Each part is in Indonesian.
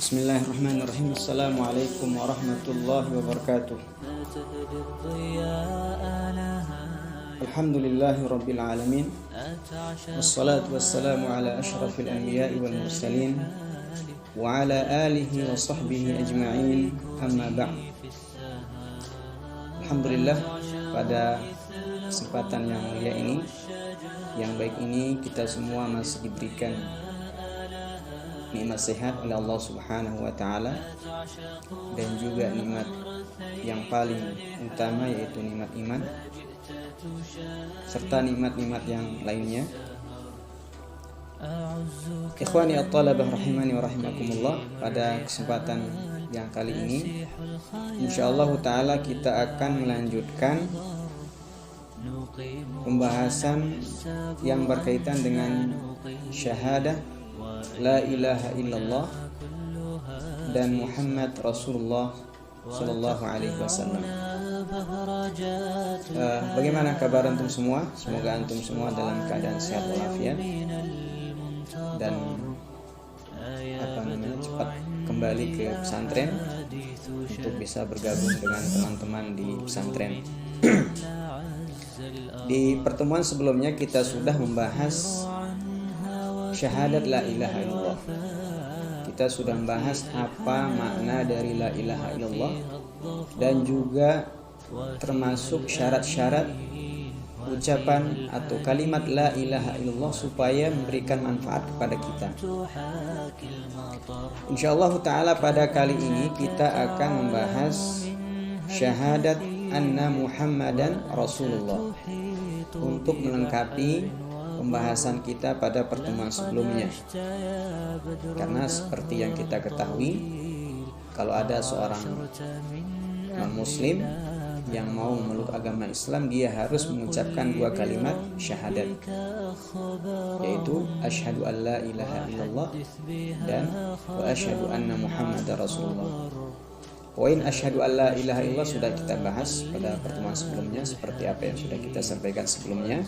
Bismillahirrahmanirrahim. Assalamualaikum warahmatullahi wabarakatuh. Alhamdulillahi rabbil alamin. Wassalatu wassalamu ala ashrafil anbiya'i wal mursalin wa ala alihi wa sahbihi ajma'in, amma ba'd. Alhamdulillah, pada kesempatan yang mulia ini, yang baik ini, kita semua masih diberikan nikmat sehat oleh Allah Subhanahu wa taala, dan juga nikmat yang paling utama yaitu nikmat iman, serta nikmat-nikmat yang lainnya. Ikhwani at-talabah rahimani wa rahimakumullah, pada kesempatan yang kali ini insyaallah taala kita akan melanjutkan pembahasan yang berkaitan dengan syahadah la ilaha illallah dan Muhammad Rasulullah sallallahu alaihi wasallam. Bagaimana kabar antum semua? Semoga antum semua dalam keadaan sehat walafiat dan cepat kembali ke pesantren untuk bisa bergabung dengan teman-teman di pesantren. Di pertemuan sebelumnya kita sudah membahas syahadat la ilaha illallah. Kita sudah membahas apa makna dari la ilaha illallah dan juga termasuk syarat-syarat ucapan atau kalimat la ilaha illallah supaya memberikan manfaat kepada kita. Insyaallah taala pada kali ini kita akan membahas syahadat anna Muhammadan Rasulullah untuk melengkapi pembahasan kita pada pertemuan sebelumnya. Karena seperti yang kita ketahui, kalau ada seorang non-muslim yang mau memeluk agama Islam, dia harus mengucapkan dua kalimat syahadat, yaitu asyhadu an la ilaha illallah dan wa asyhadu anna Muhammadar Rasulullah. Poin asyhadu an la ilaha illallah sudah kita bahas pada pertemuan sebelumnya, seperti apa yang sudah kita sampaikan sebelumnya.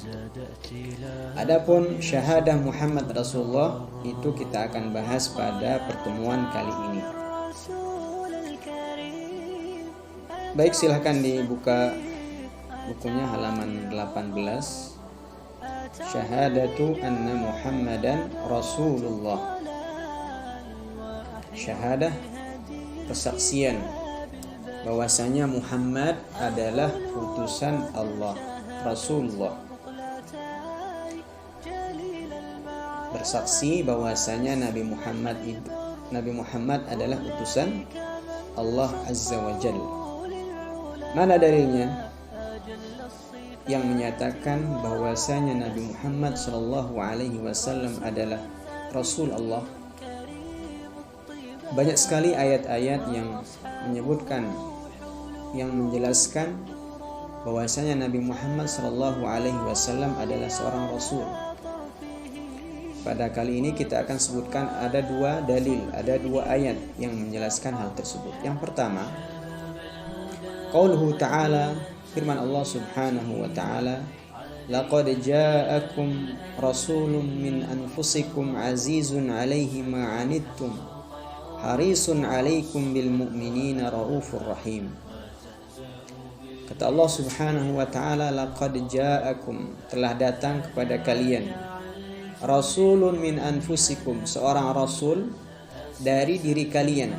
Adapun syahadah Muhammad Rasulullah itu kita akan bahas pada pertemuan kali ini. Baik, silahkan dibuka bukunya halaman 18. Syahadatu anna Muhammadan Rasulullah. Syahadah, kesaksian bahwasanya Muhammad adalah utusan Allah, Rasulullah. Bersaksi bahwasanya Nabi Muhammad adalah utusan Allah Azza wa Jalla. Mana dalilnya yang menyatakan bahwasanya Nabi Muhammad sallallahu alaihi wasallam adalah Rasul Allah? Banyak sekali ayat-ayat yang menyebutkan, yang menjelaskan bahwasanya Nabi Muhammad sallallahu alaihi wasallam adalah seorang rasul. Pada kali ini kita akan sebutkan ada dua dalil, ada dua ayat yang menjelaskan hal tersebut. Yang pertama, qauluhu ta'ala, firman Allah Subhanahu wa ta'ala, laqad ja'akum rasulun min anfusikum azizun 'alaihi ma 'anittum harisun 'alaikum bil mu'minina raufur rahim. Kata Allah Subhanahu wa ta'ala, laqad ja'akum, telah datang kepada kalian, rasulun min anfusikum, seorang rasul dari diri kalian.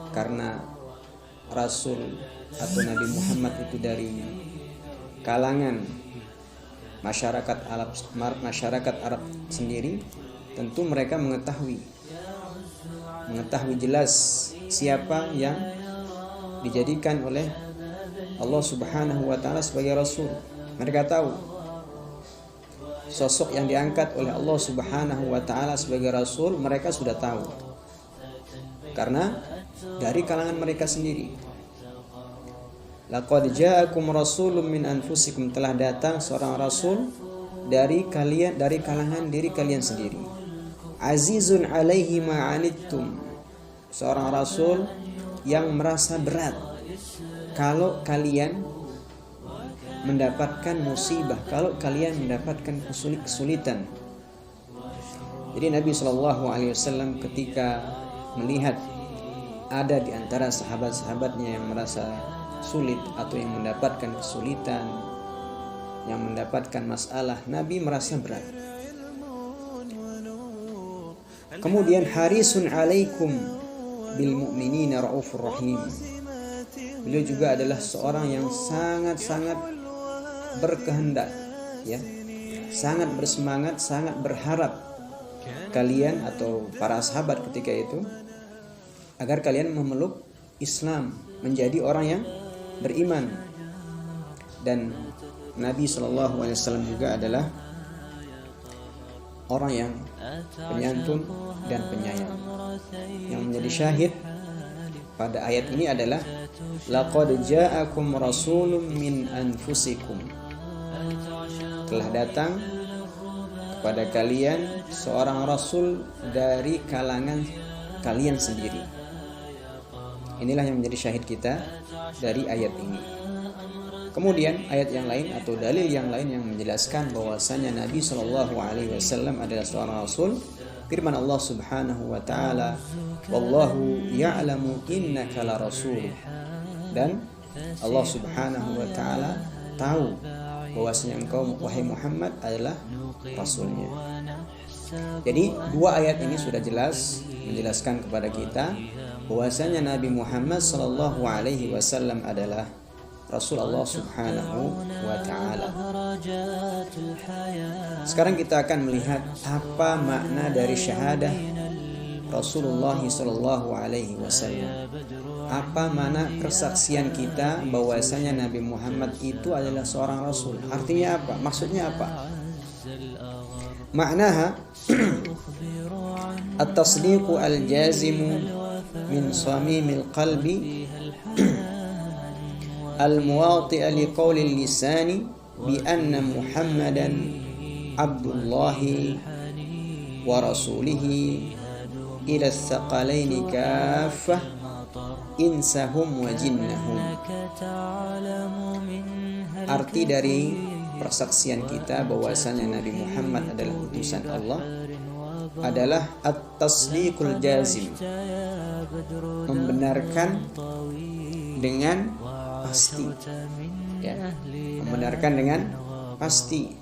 Karena rasul atau Nabi Muhammad itu dari kalangan masyarakat Arab sendiri, tentu mereka mengetahui jelas siapa yang dijadikan oleh Allah Subhanahu wa ta'ala sebagai rasul. Mereka tahu sosok yang diangkat oleh Allah Subhanahu wa ta'ala sebagai rasul, mereka sudah tahu karena dari kalangan mereka sendiri. Laqad ja'akum rasulun min anfusikum, telah datang seorang rasul dari kalangan diri kalian sendiri. Azizun 'alaihi ma 'anittum, seorang rasul yang merasa berat kalau kalian mendapatkan musibah, kalau kalian mendapatkan kesulitan. Jadi Nabi Shallallahu Alaihi Wasallam ketika melihat ada di antara sahabat-sahabatnya yang merasa sulit atau yang mendapatkan kesulitan, yang mendapatkan masalah, Nabi merasa berat. Kemudian harisun alaikum bil mu'minina raufur rahim. Beliau juga adalah seorang yang sangat-sangat berkehendak, ya, sangat bersemangat, sangat berharap kalian atau para sahabat ketika itu agar kalian memeluk Islam, menjadi orang yang beriman. Dan Nabi SAW juga adalah orang yang penyantun dan penyayang. Yang menjadi syahid pada ayat ini adalah laqad ja'akum rasulun min anfusikum. Telah datang kepada kalian seorang rasul dari kalangan kalian sendiri. Inilah yang menjadi syahid kita dari ayat ini. Kemudian ayat yang lain atau dalil yang lain yang menjelaskan bahwasanya Nabi Shallallahu Alaihi Wasallam adalah seorang rasul. Firman Allah Subhanahu Wa Taala, "Wallahu ya'lamu innaka la rasul." Dan Allah Subhanahu Wa Taala tahu bahwasanya engkau wahai Muhammad adalah rasulnya. Jadi dua ayat ini sudah jelas menjelaskan kepada kita bahwasanya Nabi Muhammad sallallahu alaihi wasallam adalah Rasul Allah Subhanahu wa taala. Sekarang kita akan melihat apa makna dari syahadah Rasulullah sallallahu alaihi wasallam. Apa makna persaksian kita bahwasanya Nabi Muhammad itu adalah seorang rasul? Artinya apa? Maksudnya apa? Maknaha at-tasdiqu al-jazimu min samimil qalbi al-muwati'a liqawli al-lisani bi anna Muhammadan abdullahi wa rasulihi ila as-saqalaini kaffah insahum wa jinnahum. Arti dari persaksian kita bahwasanya Nabi Muhammad adalah utusan Allah adalah at-tasdiqul jazim, membenarkan dengan pasti, ya, membenarkan dengan pasti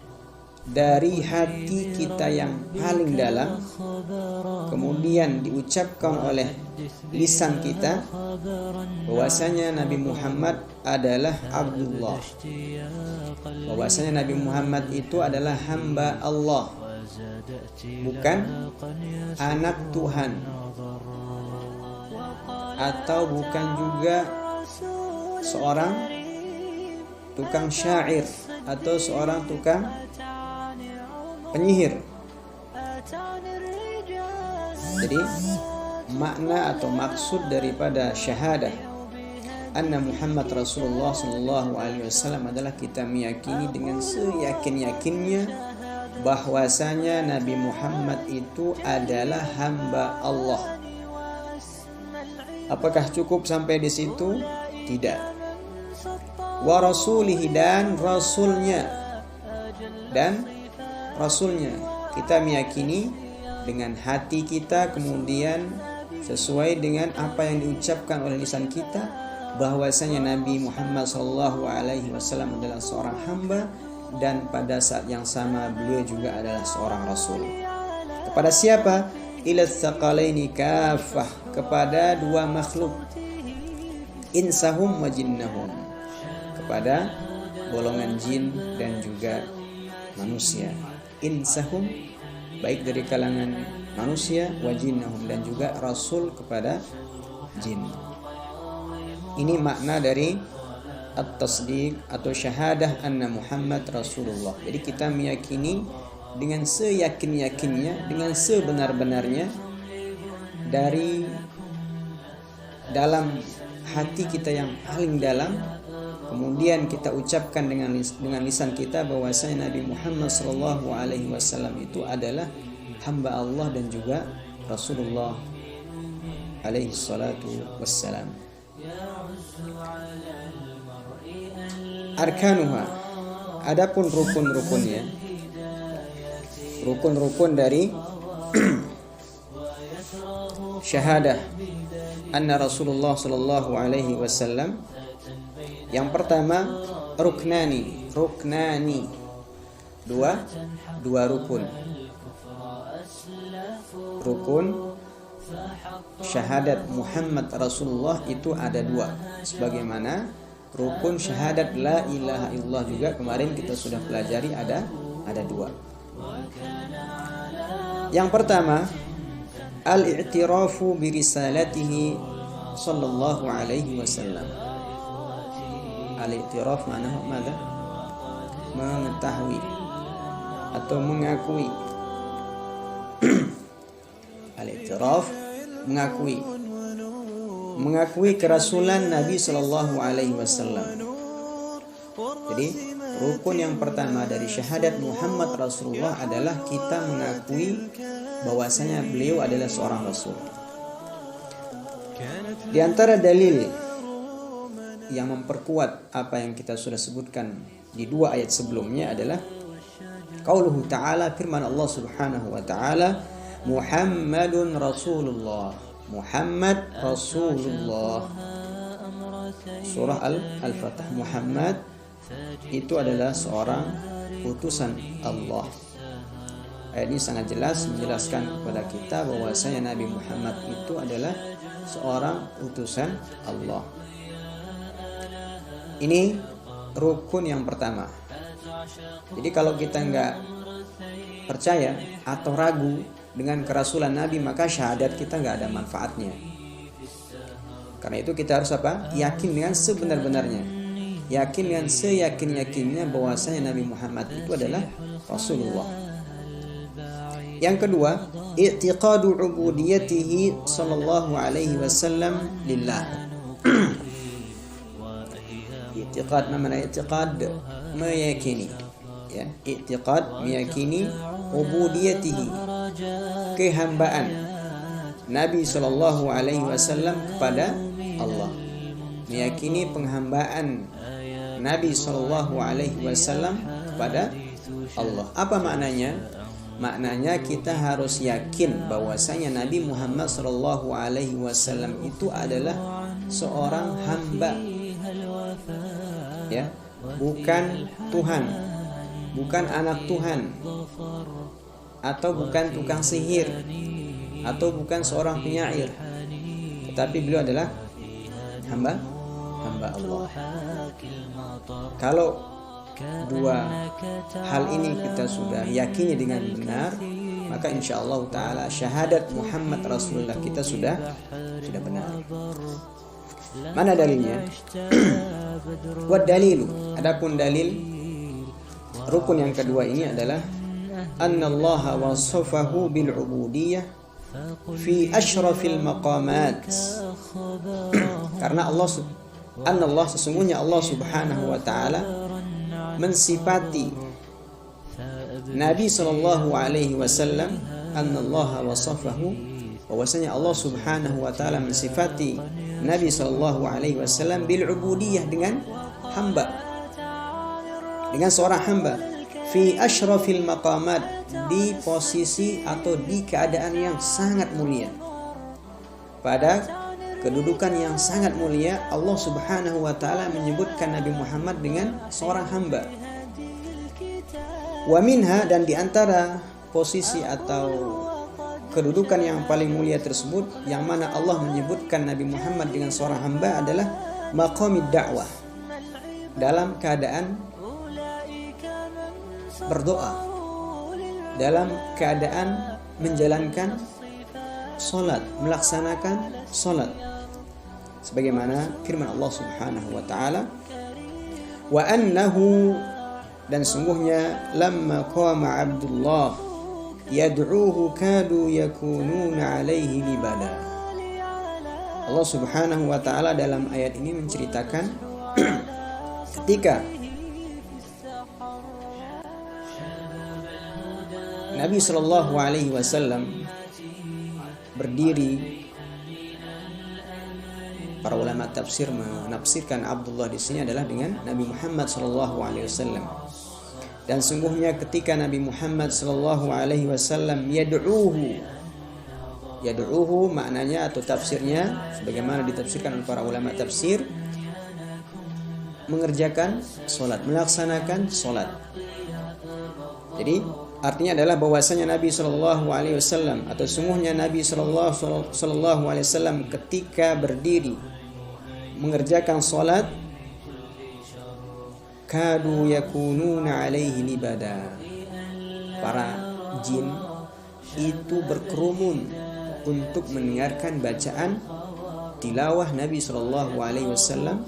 dari hati kita yang paling dalam, kemudian diucapkan oleh lisan kita bahwasanya Nabi Muhammad adalah Abdullah, bahwasanya Nabi Muhammad itu adalah hamba Allah, bukan anak Tuhan, atau bukan juga seorang tukang syair atau seorang tukang penyihir. Jadi makna atau maksud daripada syahadah anna Muhammad Rasulullah sallallahu alaihi wasallam adalah kita meyakini dengan seyakin-yakinnya bahwasanya Nabi Muhammad itu adalah hamba Allah. Apakah cukup sampai di situ? Tidak. Wa rasulihi, dan rasulnya, kita meyakini dengan hati kita, kemudian sesuai dengan apa yang diucapkan oleh lisan kita bahwasanya Nabi Muhammad SAW adalah seorang hamba, dan pada saat yang sama beliau juga adalah seorang rasul. Kepada siapa? Ila tsaqalaini kaffah, kepada dua makhluk, insahum wa jinnahum, kepada golongan jin dan juga manusia. Insahum baik dari kalangan manusia, wa jinnahum, dan juga rasul kepada jin. Ini makna dari at-tasdiq atau syahadah anna Muhammad Rasulullah. Jadi kita meyakini dengan seyakin-yakinnya, dengan sebenar-benarnya dari dalam hati kita yang paling dalam, kemudian kita ucapkan dengan lisan kita bahwasanya Nabi Muhammad SAW itu adalah hamba Allah dan juga Rasulullah alaihi salatu wassalam. Arkanuha, adapun rukun-rukunnya, rukun-rukun dari syahadah anna Rasulullah sallallahu alaihi wasallam. Yang pertama ruknani, dua rukun. Rukun syahadat Muhammad Rasulullah itu ada dua, sebagaimana rukun syahadat la ilaha illallah juga kemarin kita sudah pelajari ada dua. Yang pertama al-i'tirafu bi risalatihi sallallahu alaihi wasallam. Al-i'tiraf maknanya apa? Mengetahui atau mengakui. Al-i'tiraf mengakui kerasulan Nabi sallallahu alaihi wasallam. Jadi rukun yang pertama dari syahadat Muhammad Rasulullah adalah kita mengakui bahwasanya beliau adalah seorang rasul. Di antara dalil yang memperkuat apa yang kita sudah sebutkan di dua ayat sebelumnya adalah qauluhu ta'ala, firman Allah Subhanahu wa ta'ala, Muhammadun Rasulullah. Muhammad Rasulullah. Surah Al-Fatah. Muhammad itu adalah seorang utusan Allah. Ayat ini sangat jelas menjelaskan kepada kita bahwasanya Nabi Muhammad itu adalah seorang utusan Allah. Ini rukun yang pertama. Jadi kalau kita nggak percaya atau ragu dengan kerasulan Nabi, maka syahadat kita nggak ada manfaatnya. Karena itu kita harus apa? Yakin dengan sebenar-benarnya. Yakin dengan seyakin-yakinnya bahwasanya Nabi Muhammad itu adalah Rasulullah. Yang kedua, i'tiqadu ubudiyatihi sallallahu alaihi wasallam lillah. I'tiqad, namanya i'tiqad meyakini, ya, i'tiqad meyakini ubudiyatihi, kehambaan Nabi sallallahu alaihi wasallam kepada Allah. Meyakini penghambaan Nabi sallallahu alaihi wasallam kepada Allah. Apa maknanya? Maknanya kita harus yakin bahwasanya Nabi Muhammad sallallahu alaihi wasallam itu adalah seorang hamba, ya, bukan Tuhan, bukan anak Tuhan, atau bukan tukang sihir, atau bukan seorang penyair, tetapi beliau adalah hamba Allah. Kalau dua hal ini kita sudah yakini dengan benar, maka insyaallah taala syahadat Muhammad Rasulullah kita sudah benar. Mana dalilnya? Wa dalilu, adapun dalil rukun yang kedua ini adalah annallaha wasafahu bil ubudiyah fi asyrafil maqamat. Karena Allah sesungguhnya Allah Subhanahu wa taala mensifati Nabi sallallahu alaihi wasallam, annallaha wasafahu, bahwasanya Allah Subhanahu wa taala mensifati Nabi sallallahu alaihi wasallam bil ubudiyah, dengan hamba, dengan seorang hamba, fi asyrafil maqamat, di posisi atau di keadaan yang sangat mulia, pada kedudukan yang sangat mulia. Allah Subhanahu wa taala menyebutkan Nabi Muhammad dengan seorang hamba. Wa minha, dan di antara posisi atau kedudukan yang paling mulia tersebut, yang mana Allah menyebutkan Nabi Muhammad dengan seorang hamba, adalah maqamid da'wah, dalam keadaan berdoa, dalam keadaan menjalankan salat, melaksanakan salat, sebagaimana firman Allah Subhanahu wa taala, wa annahu, dan sungguhnya lamma qama Abdullah yad'uhu kadu yakununa alaihi libada. Allah Subhanahu wa taala dalam ayat ini menceritakan ketika Nabi sallallahu alaihi wasallam berdiri, para ulama tafsir menafsirkan Abdullah di sini adalah dengan Nabi Muhammad sallallahu alaihi wasallam. Dan sungguhnya ketika Nabi Muhammad sallallahu alaihi wasallam yad'uhu, Yad'uhu maknanya atau tafsirnya sebagaimana ditafsirkan oleh para ulama tafsir, mengerjakan solat, melaksanakan solat. Jadi artinya adalah bahwasanya Nabi Shallallahu Alaihi Wasallam atau sungguhnya Nabi Shallallahu Alaihi Wasallam ketika berdiri mengerjakan solat, kadu yakununa alaihi libada, para jin itu berkerumun untuk mendengarkan bacaan tilawah Nabi Shallallahu Alaihi Wasallam,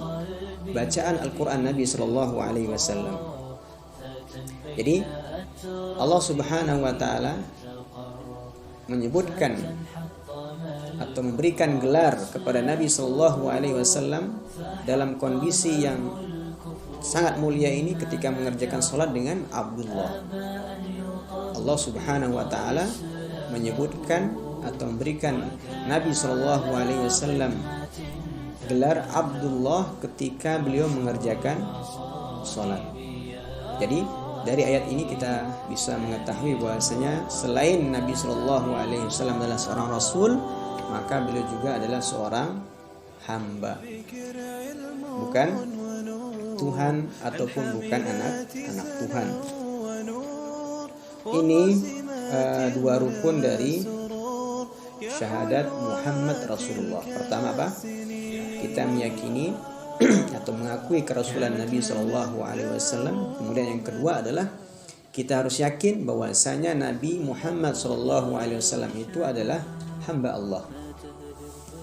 bacaan Al-Quran Nabi Shallallahu Alaihi Wasallam. Jadi Allah Subhanahu Wa Taala menyebutkan atau memberikan gelar kepada Nabi Shallallahu Alaihi Wasallam dalam kondisi yang sangat mulia ini ketika mengerjakan sholat dengan Abdullah. Allah Subhanahu Wa Taala menyebutkan atau memberikan Nabi Shallallahu Alaihi Wasallam gelar Abdullah ketika beliau mengerjakan sholat. Jadi dari ayat ini kita bisa mengetahui bahwasanya selain Nabi Shallallahu Alaihi Wasallam adalah seorang Rasul, maka beliau juga adalah seorang hamba, bukan Tuhan ataupun bukan anak Tuhan. Ini dua rukun dari syahadat Muhammad Rasulullah. Pertama apa? Kita meyakini atau mengakui kerasulan Nabi Shallallahu Alaihi Wasallam. Kemudian yang kedua adalah kita harus yakin bahwasanya Nabi Muhammad Shallallahu Alaihi Wasallam itu adalah hamba Allah.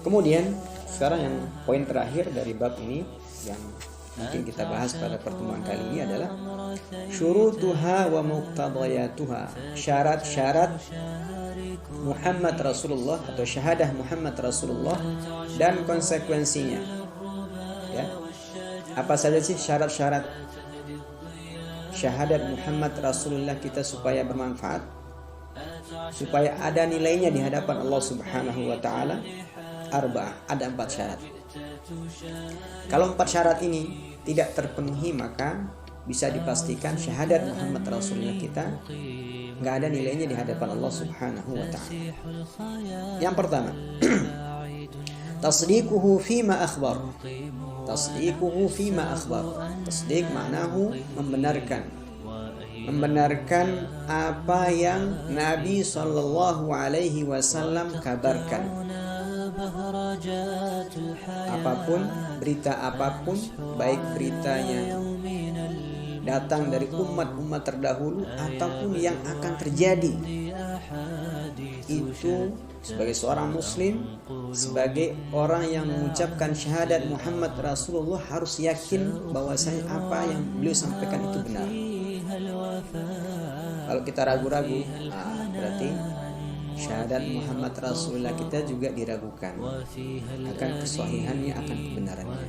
Kemudian sekarang yang poin terakhir dari bab ini yang mungkin kita bahas pada pertemuan kali ini adalah syurutuha wa muqtadayatuha, syarat-syarat Muhammad Rasulullah atau syahadah Muhammad Rasulullah dan konsekuensinya. Ya. Apa saja sih syarat-syarat syahadat Muhammad Rasulullah kita supaya bermanfaat, supaya ada nilainya di hadapan Allah Subhanahu Wa Taala? Ada 4 syarat. Kalau 4 syarat ini tidak terpenuhi, maka bisa dipastikan syahadat Muhammad Rasulullah kita nggak ada nilainya di hadapan Allah Subhanahu Wa Taala. Yang pertama, tasdiquhu fima akhbar. Tasdiquhu fima akhbar. Tasdiq maknahu membenarkan apa yang Nabi Sallallahu Alaihi Wasallam kabarkan. Apapun, berita apapun, baik beritanya datang dari umat-umat terdahulu ataupun yang akan terjadi, itu sebagai seorang muslim, sebagai orang yang mengucapkan syahadat Muhammad Rasulullah harus yakin bahwasanya apa yang beliau sampaikan itu benar. Kalau kita ragu-ragu, berarti syahadat Muhammad Rasulullah kita juga diragukan akan kesahihannya, akan kebenarannya.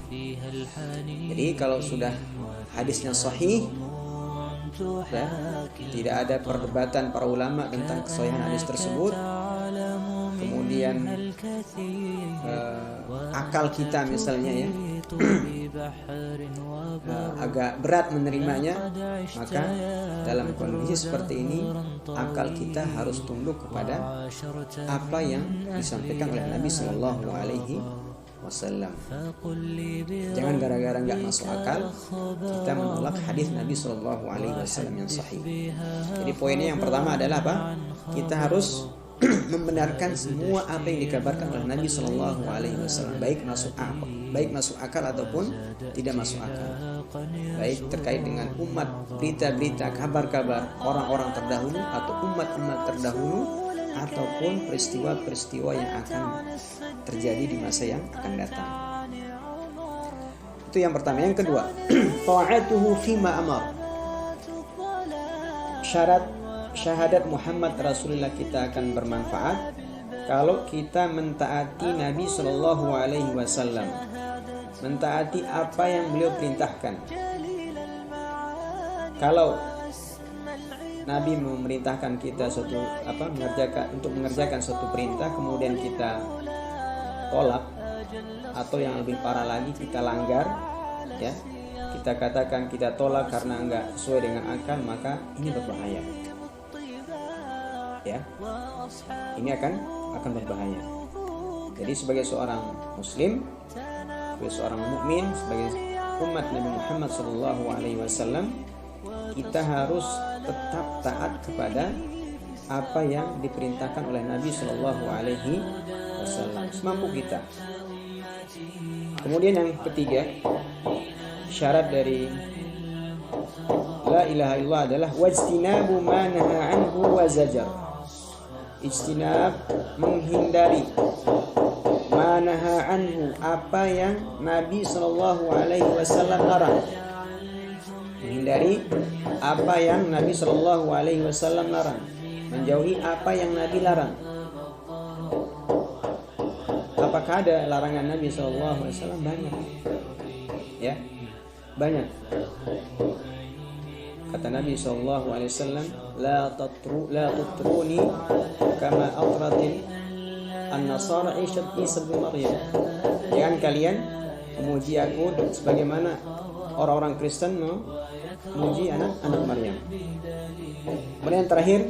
Jadi kalau sudah hadisnya sahih, ya, tidak ada perdebatan para ulama tentang kesahihan hadis tersebut, kemudian akal kita misalnya ya agak berat menerimanya, maka dalam kondisi seperti ini akal kita harus tunduk kepada apa yang disampaikan oleh Nabi Sallallahu Alaihi Wasallam. Jangan gara-gara nggak masuk akal kita menolak hadis Nabi Sallallahu Alaihi Wasallam yang sahih. Jadi poinnya yang pertama adalah apa? Kita harus membenarkan semua apa yang dikabarkan oleh Nabi Sallallahu Alaihi Wasallam, baik masuk akal ataupun tidak masuk akal, baik terkait dengan umat, berita-berita, kabar-kabar orang-orang terdahulu atau umat-umat terdahulu, ataupun peristiwa-peristiwa yang akan terjadi di masa yang akan datang. Itu yang pertama. Yang kedua, ta'atuhu fima amar. Syarat syahadat Muhammad Rasulullah kita akan bermanfaat kalau kita mentaati Nabi Sallallahu Alaihi Wasallam, mentaati apa yang beliau perintahkan. Kalau Nabi memerintahkan kita mengerjakan suatu perintah, kemudian kita tolak, atau yang lebih parah lagi kita langgar, ya, kita katakan kita tolak karena enggak sesuai dengan akal, maka ini berbahaya. Ya, ini akan akan berbahaya. Jadi sebagai seorang muslim, sebagai seorang mukmin, sebagai umat Nabi Muhammad SAW, kita harus tetap taat kepada apa yang diperintahkan oleh Nabi SAW semampu kita. Kemudian yang ketiga, syarat dari la ilaha illallah adalah wajtinabu ma naha anhu wa zajar. Ijtinab, menghindari, ma naha anhu, apa yang Nabi SAW larang. Menghindari apa yang Nabi SAW larang, menjauhi apa yang Nabi larang. Apakah ada larangan Nabi SAW? Banyak, ya, banyak. Kata Nabi SAW, la tutruni kama atratin an-nasara Isa bin Maryam. Jangan kalian memuji aku sebagaimana orang-orang Kristen memuji anak Maryam. Kemudian yang terakhir,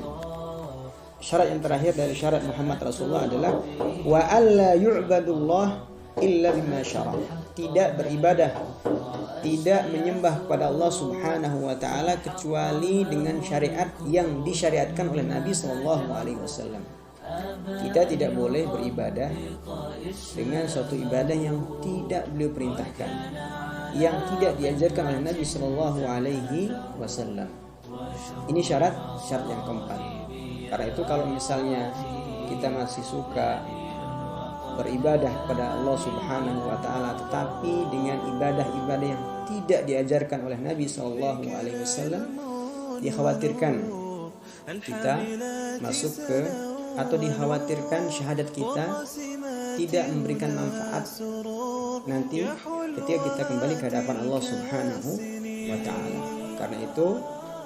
syarat yang terakhir dari syarat Muhammad Rasulullah adalah wa alla yu'badullah illa bima syara'. Tidak beribadah, tidak menyembah kepada Allah Subhanahu wa taala kecuali dengan syariat yang disyariatkan oleh Nabi sallallahu alaihi wasallam. Kita tidak boleh beribadah dengan suatu ibadah yang tidak beliau perintahkan, yang tidak diajarkan oleh Nabi sallallahu alaihi wasallam. Ini syarat yang keempat. Karena itu kalau misalnya kita masih suka beribadah kepada Allah Subhanahu wa taala tetapi dengan ibadah-ibadah yang tidak diajarkan oleh Nabi sallallahu alaihi wasallam, dikhawatirkan kita masuk ke, atau dikhawatirkan syahadat kita tidak memberikan manfaat nanti ketika kita kembali ke hadapan Allah Subhanahu wa taala. Karena itu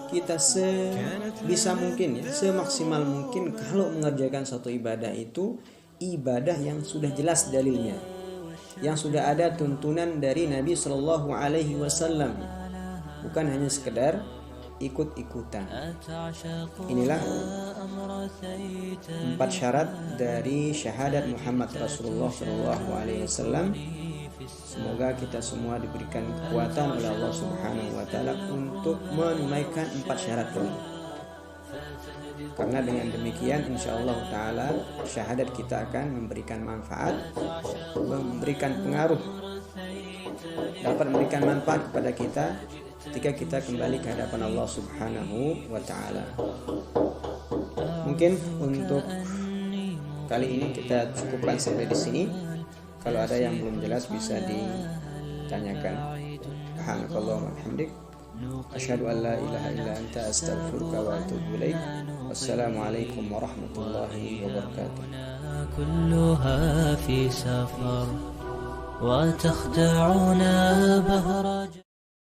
kita sebisa mungkin, ya, semaksimal mungkin kalau mengerjakan suatu ibadah itu ibadah yang sudah jelas dalilnya, yang sudah ada tuntunan dari Nabi Shallallahu Alaihi Wasallam, bukan hanya sekedar ikut-ikutan. Inilah 4 syarat dari syahadat Muhammad Rasulullah Shallallahu Alaihi Wasallam. Semoga kita semua diberikan kekuatan oleh Allah Subhanahu wa taala untuk menunaikan 4 syarat ini. Karena dengan demikian insyaallah taala syahadat kita akan memberikan manfaat, memberikan pengaruh, dapat memberikan manfaat kepada kita ketika kita kembali ke hadapan Allah Subhanahu wa taala. Mungkin untuk kali ini kita cukupkan sampai di sini. Kalau ada yang belum jelas bisa ditanyakan. Subhanakallahumma wa bihamdik, asyhadu an la ilaha illa anta astaghfiruka wa atubu ilaik. Wassalamualaikum warahmatullahi wabarakatuh. كلها في سفر وتخدعنا بهرج